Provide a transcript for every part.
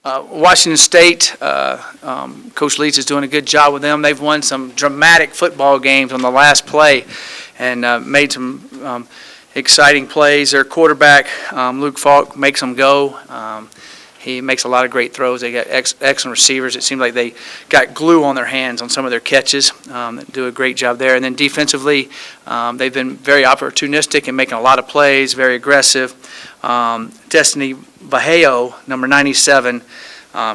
Washington State, Coach Leach is doing a good job with them. They've won some dramatic football games on the last play and made some exciting plays. Their quarterback, Luke Falk, makes them go. He makes a lot of great throws. They got excellent receivers. It seems like they got glue on their hands on some of their catches. Do a great job there. And then defensively, they've been very opportunistic and making a lot of plays, very aggressive. Destiny Baheo, number 97,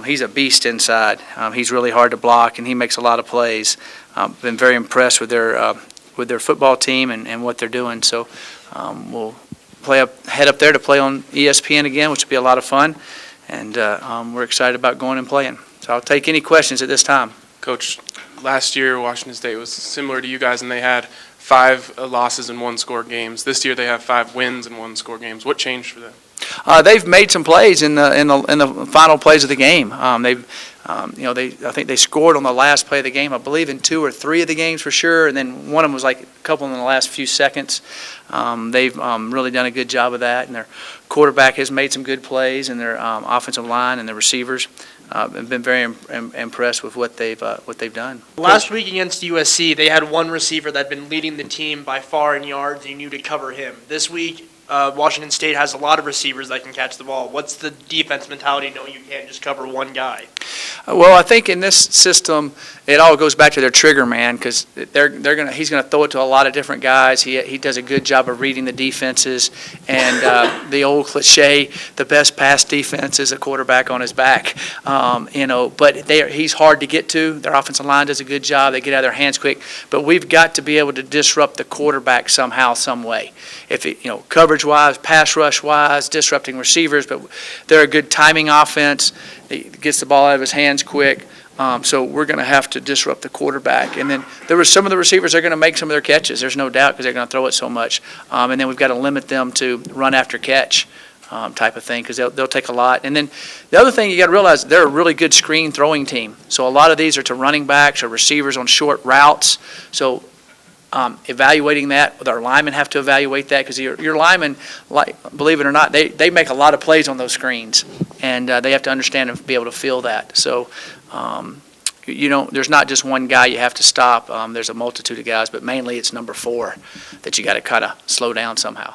he's a beast inside. He's really hard to block, and he makes a lot of plays. Been very impressed with their football team and what they're doing. So we'll head up there to play on ESPN again, which will be a lot of fun. And we're excited about going and playing. So I'll take any questions at this time. Coach, last year Washington State was similar to you guys, and they had 5 losses in one-score games. This year they have 5 wins in one-score games. What changed for them? They've made some plays in the final plays of the game. I think they scored on the last play of the game. I believe in 2 or 3 of the games for sure, and then one of them was like a couple in the last few seconds. They've really done a good job of that, and their quarterback has made some good plays, and their offensive line and their receivers have been very impressed with what they've done. Last week against USC, they had one receiver that had been leading the team by far in yards, and you knew to cover him. This week, Washington State has a lot of receivers that can catch the ball. What's the defense mentality knowing you can't just cover one guy? Well, I think in this system, it all goes back to their trigger man, because he's gonna throw it to a lot of different guys. He does a good job of reading the defenses, and the old cliche, the best pass defense is a quarterback on his back. But he's hard to get to. Their offensive line does a good job. They get out of their hands quick. But we've got to be able to disrupt the quarterback somehow, some way. If coverage-wise, pass rush-wise, disrupting receivers, but they're a good timing offense. He gets the ball out of his hands quick. So we're going to have to disrupt the quarterback. And then there were some of the receivers that are going to make some of their catches. There's no doubt, because they're going to throw it so much. And then we've got to limit them to run after catch type of thing, because they'll take a lot. And then the other thing you got to realize, they're a really good screen throwing team. So a lot of these are to running backs or receivers on short routes. So evaluating that, our linemen have to evaluate that, because your linemen, believe it or not, they make a lot of plays on those screens, and they have to understand and be able to feel that. So there's not just one guy you have to stop. There's a multitude of guys, but mainly it's number 4 that you got to kind of slow down somehow.